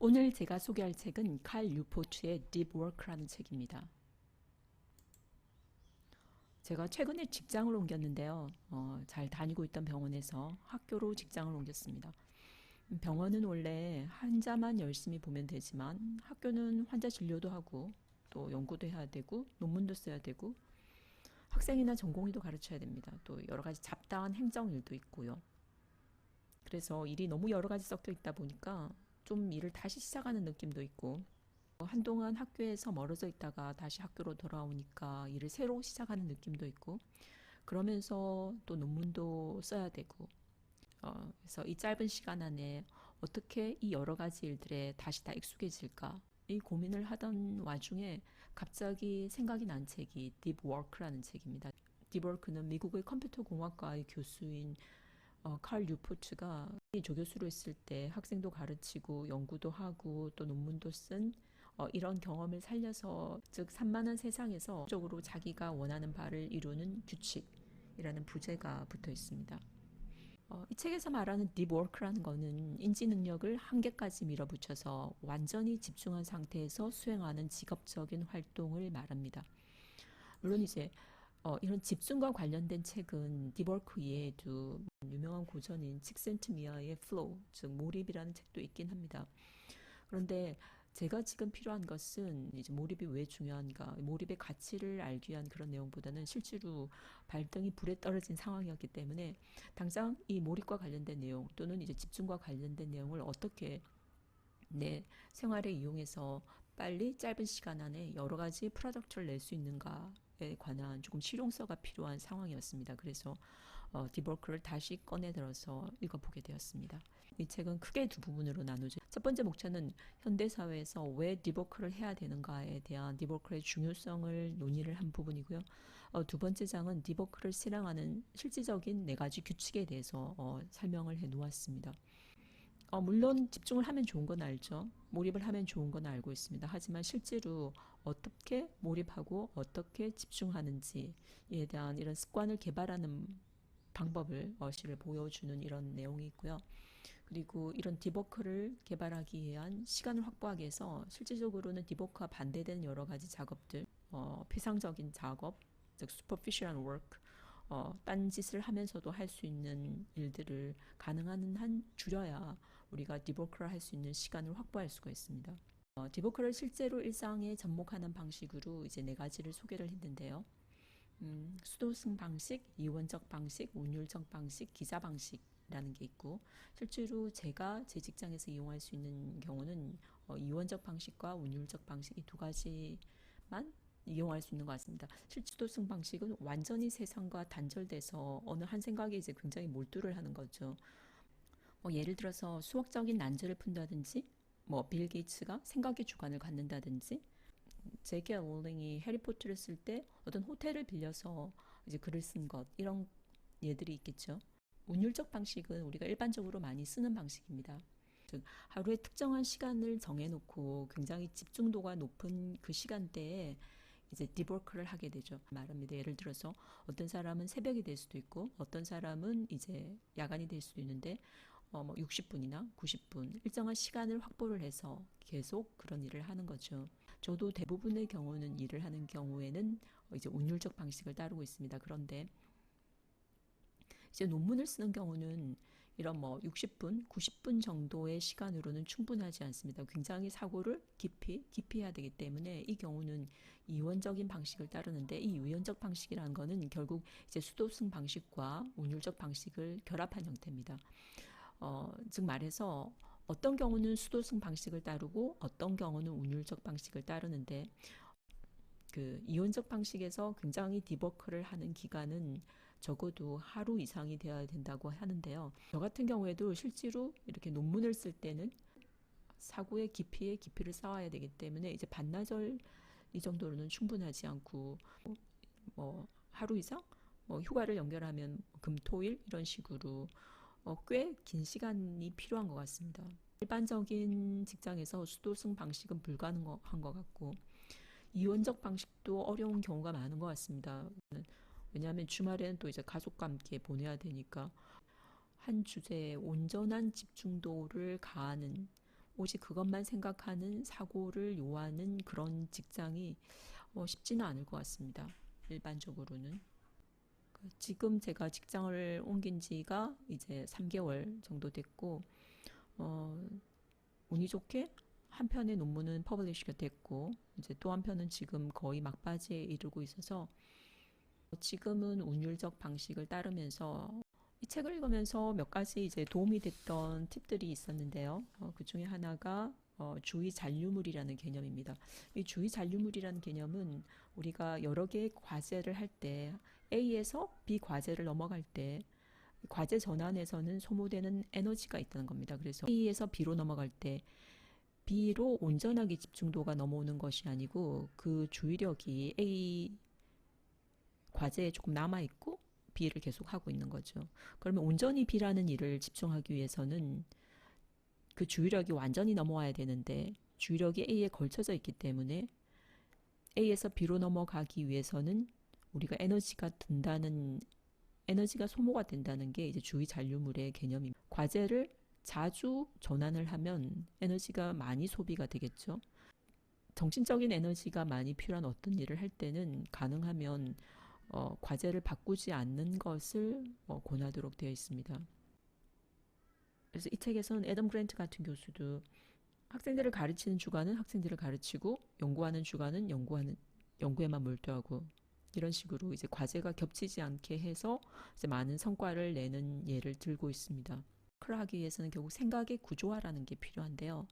오늘 제가 소개할 책은 칼 뉴포트의 Deep Work라는 책입니다. 제가 최근에 직장을 옮겼는데요. 잘 다니고 있던 병원에서 학교로 직장을 옮겼습니다. 병원은 원래 환자만 열심히 보면 되지만 학교는 환자 진료도 하고 또 연구도 해야 되고 논문도 써야 되고 학생이나 전공의도 가르쳐야 됩니다. 또 여러 가지 잡다한 행정 일도 있고요. 그래서 일이 너무 여러 가지 섞여 있다 보니까 좀 일을 다시 시작하는 느낌도 있고 한동안 학교에서 멀어져 있다가 다시 학교로 돌아오니까 일을 새로 시작하는 느낌도 있고 그러면서 또 논문도 써야 되고 그래서 이 짧은 시간 안에 어떻게 이 여러 가지 일들에 다시 다 익숙해질까 이 고민을 하던 와중에 갑자기 생각이 난 책이 Deep Work라는 책입니다. Deep Work는 미국의 컴퓨터 공학과의 교수인 칼 뉴포트가 조교수로 있을 때 학생도 가르치고 연구도 하고 또 논문도 쓴 이런 경험을 살려서 즉 산만한 세상에서 적으로 자기가 원하는 바를 이루는 규칙이라는 부제가 붙어 있습니다. 이 책에서 말하는 딥워크라는 거는 인지 능력을 한계까지 밀어붙여서 완전히 집중한 상태에서 수행하는 직업적인 활동을 말합니다. 물론 이제 이런 집중과 관련된 책은 디버크 이외에도 유명한 고전인 칙센트미어의 플로우, 즉 몰입이라는 책도 있긴 합니다. 그런데 제가 지금 필요한 것은 이제 몰입이 왜 중요한가, 몰입의 가치를 알기 위한 그런 내용보다는 실제로 발등이 불에 떨어진 상황이었기 때문에 당장 이 몰입과 관련된 내용 또는 이제 집중과 관련된 내용을 어떻게 내 생활에 이용해서 빨리 짧은 시간 안에 여러 가지 프로덕트를 낼 수 있는가에 관한 조금 실용서가 필요한 상황이었습니다. 그래서 디버크를 다시 꺼내 들어서 읽어보게 되었습니다. 이 책은 크게 두 부분으로 나누죠. 첫 번째 목차는 현대사회에서 왜 디버크를 해야 되는가에 대한 디버크의 중요성을 논의를 한 부분이고요. 두 번째 장은 디버크를 실행하는 실질적인 네 가지 규칙에 대해서 설명을 해 놓았습니다. 물론 집중을 하면 좋은 건 알죠. 몰입을 하면 좋은 건 알고 있습니다. 하지만 실제로 어떻게 몰입하고 어떻게 집중하는지에 대한 이런 습관을 개발하는 방법을 시를 보여주는 이런 내용이 있고요. 그리고 이런 디버크를 개발하기 위한 시간을 확보하기 위해서 실질적으로는 디버크와 반대되는 여러 가지 작업들, 피상적인 작업, 즉 superficial work, 딴짓을 하면서도 할 수 있는 일들을 가능한 한 줄여야 우리가 디버크를 할 수 있는 시간을 확보할 수가 있습니다. 디버크를 실제로 일상에 접목하는 방식으로 이제 네 가지를 소개를 했는데요. 수도승 방식, 이원적 방식, 운율적 방식, 기자 방식이라는 게 있고 실제로 제가 제 직장에서 이용할 수 있는 경우는 이원적 방식과 운율적 방식 이 두 가지만 이용할 수 있는 것 같습니다. 실수도승 방식은 완전히 세상과 단절돼서 어느 한 생각에 이제 굉장히 몰두를 하는 거죠. 예를 들어서 수학적인 난제를 푼다든지, 빌 게이츠가 생각의 주관을 갖는다든지, 제이케 롤링이 해리포터를 쓸 때 어떤 호텔을 빌려서 이제 글을 쓴 것, 이런 예들이 있겠죠. 운율적 방식은 우리가 일반적으로 많이 쓰는 방식입니다. 즉 하루에 특정한 시간을 정해놓고 굉장히 집중도가 높은 그 시간대에 이제 디버크를 하게 되죠. 말합니다. 예를 들어서 어떤 사람은 새벽이 될 수도 있고 어떤 사람은 이제 야간이 될 수도 있는데 60분이나 90분 일정한 시간을 확보를 해서 계속 그런 일을 하는 거죠. 저도 대부분의 경우는 일을 하는 경우에는 이제 운율적 방식을 따르고 있습니다. 그런데 이제 논문을 쓰는 경우는 이런 60분, 90분 정도의 시간으로는 충분하지 않습니다. 굉장히 사고를 깊이 해야 되기 때문에 이 경우는 이원적인 방식을 따르는데 이 이원적 방식이라는 거는 결국 이제 수도승 방식과 운율적 방식을 결합한 형태입니다. 즉 말해서 어떤 경우는 수도승 방식을 따르고 어떤 경우는 운율적 방식을 따르는데 그 이원적 방식에서 굉장히 디버크를 하는 기간은 적어도 하루 이상이 되어야 된다고 하는데요. 저 같은 경우에도 실제로 이렇게 논문을 쓸 때는 사고의 깊이에 깊이를 쌓아야 되기 때문에 이제 반나절 이 정도로는 충분하지 않고 하루 이상 휴가를 연결하면 금, 토, 일 이런 식으로 꽤 긴 시간이 필요한 것 같습니다. 일반적인 직장에서 수도승 방식은 불가능한 것 같고 이원적 방식도 어려운 경우가 많은 것 같습니다. 왜냐하면 주말에는 또 이제 가족과 함께 보내야 되니까 한 주제에 온전한 집중도를 가하는 오직 그것만 생각하는 사고를 요하는 그런 직장이 쉽지는 않을 것 같습니다. 일반적으로는. 지금 제가 직장을 옮긴 지가 이제 3개월 정도 됐고, 어, 운이 좋게 한 편의 논문은 퍼블리시가 됐고, 이제 또 한 편은 지금 거의 막바지에 이르고 있어서 지금은 운율적 방식을 따르면서 이 책을 읽으면서 몇 가지 이제 도움이 됐던 팁들이 있었는데요. 그 중에 하나가 주의 잔류물이라는 개념입니다. 이 주의 잔류물이라는 개념은 우리가 여러 개의 과제를 할 때 A에서 B 과제를 넘어갈 때 과제 전환에서는 소모되는 에너지가 있다는 겁니다. 그래서 A에서 B로 넘어갈 때 B로 온전하게 집중도가 넘어오는 것이 아니고 그 주의력이 A 과제에 조금 남아있고 B를 계속 하고 있는 거죠. 그러면 온전히 B라는 일을 집중하기 위해서는 그 주의력이 완전히 넘어와야 되는데 주의력이 A에 걸쳐져 있기 때문에 A에서 B로 넘어가기 위해서는 우리가 에너지가 소모가 된다는 게 이제 주의 잔류물의 개념입니다. 과제를 자주 전환을 하면 에너지가 많이 소비가 되겠죠. 정신적인 에너지가 많이 필요한 어떤 일을 할 때는 가능하면 과제를 바꾸지 않는 것을 권하도록 되어 있습니다. 그래서 이 책에서는 애덤 그랜트 같은 교수도 학생들을 가르치는 주간은 학생들을 가르치고 연구하는 주간은 연구에만 몰두하고 이런 식으로 이제 과제가 겹치지 않게 해서 이제 많은 성과를 내는 예를 들고 있습니다. 디버크를 하기 위해서는 결국 생각의 구조화라는 게 필요한데요.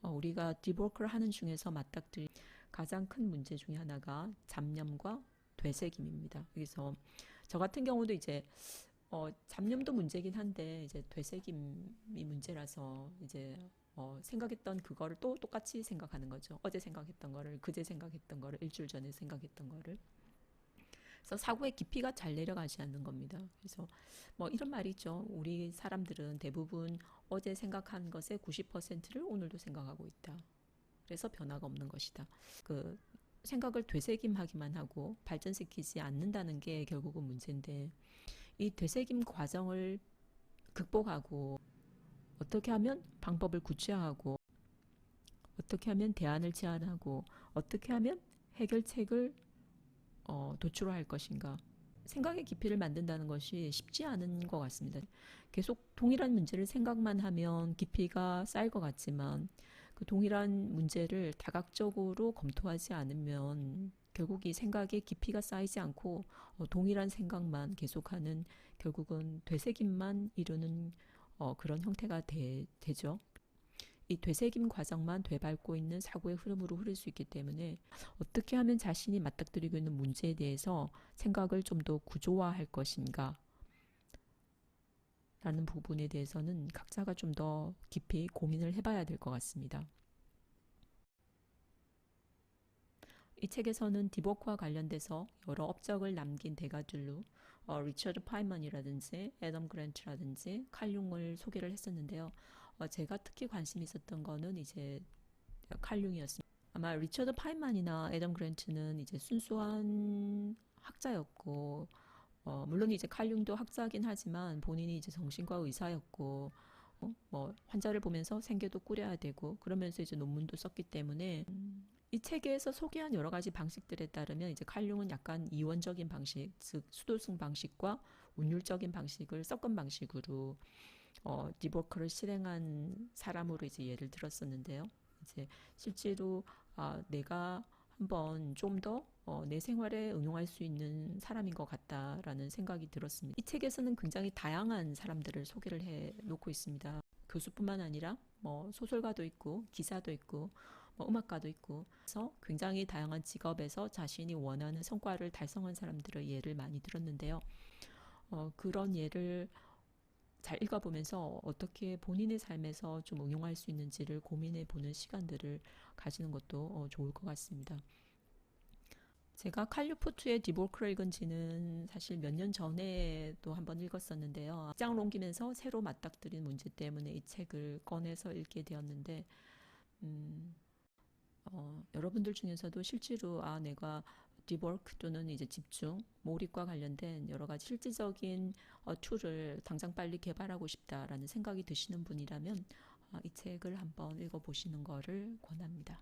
우리가 디버크를 하는 중에서 맞닥뜨린 가장 큰 문제 중에 하나가 잡념과 되새김입니다. 그래서 저 같은 경우도 이제 잡념도 문제긴 한데 이제 되새김이 문제라서 이제 생각했던 그거를 또 똑같이 생각하는 거죠. 어제 생각했던 거를, 그제 생각했던 거를, 일주일 전에 생각했던 거를. 그래서 사고의 깊이가 잘 내려가지 않는 겁니다. 그래서 뭐 이런 말이 있죠. 우리 사람들은 대부분 어제 생각한 것의 90%를 오늘도 생각하고 있다. 그래서 변화가 없는 것이다. 그 생각을 되새김하기만 하고 발전시키지 않는다는 게 결국은 문제인데 이 되새김 과정을 극복하고 어떻게 하면 방법을 구체화하고 어떻게 하면 대안을 제안하고 어떻게 하면 해결책을 도출할 것인가. 생각의 깊이를 만든다는 것이 쉽지 않은 것 같습니다. 계속 동일한 문제를 생각만 하면 깊이가 쌓일 것 같지만 그 동일한 문제를 다각적으로 검토하지 않으면 결국 이 생각의 깊이가 쌓이지 않고 동일한 생각만 계속하는 결국은 되새김만 이루는 그런 형태가 되죠. 이 되새김 과정만 되밟고 있는 사고의 흐름으로 흐를 수 있기 때문에 어떻게 하면 자신이 맞닥뜨리고 있는 문제에 대해서 생각을 좀 더 구조화할 것인가 라는 부분에 대해서는 각자가 좀 더 깊이 고민을 해봐야 될 것 같습니다. 이 책에서는 디버크와 관련돼서 여러 업적을 남긴 대가들로 리처드 파이먼이라든지 애덤 그랜트라든지 칼 융을 소개를 했었는데요. 제가 특히 관심 있었던 거는 이제 칼 융이었습니다. 아마 리처드 파이먼이나 애덤 그랜트는 이제 순수한 학자였고 물론 이제 칼 융도 학자긴 하지만 본인이 이제 정신과 의사였고 뭐 환자를 보면서 생계도 꾸려야 되고 그러면서 이제 논문도 썼기 때문에 이 책에서 소개한 여러 가지 방식들에 따르면 이제 칼 융은 약간 이원적인 방식, 즉 수도승 방식과 운율적인 방식을 섞은 방식으로 디버크를 실행한 사람으로 이제 예를 들었었는데요. 이제 실제로 내가 한번 좀 더 내 생활에 응용할 수 있는 사람인 것 같다라는 생각이 들었습니다. 이 책에서는 굉장히 다양한 사람들을 소개를 해 놓고 있습니다. 교수뿐만 아니라 뭐 소설가도 있고 기사도 있고 뭐 음악가도 있고 그래서 굉장히 다양한 직업에서 자신이 원하는 성과를 달성한 사람들의 예를 많이 들었는데요. 그런 예를 잘 읽어보면서 어떻게 본인의 삶에서 좀 응용할 수 있는지를 고민해 보는 시간들을 가지는 것도 좋을 것 같습니다. 제가 칼 뉴포트의 디볼크를 읽은 지는 사실 몇 년 전에도 한번 읽었었는데요. 직장을 옮기면서 새로 맞닥뜨린 문제 때문에 이 책을 꺼내서 읽게 되었는데 여러분들 중에서도 실제로 내가 디버크 또는 이제 집중, 몰입과 관련된 여러 가지 실질적인 툴을 당장 빨리 개발하고 싶다라는 생각이 드시는 분이라면 이 책을 한번 읽어보시는 거를 권합니다.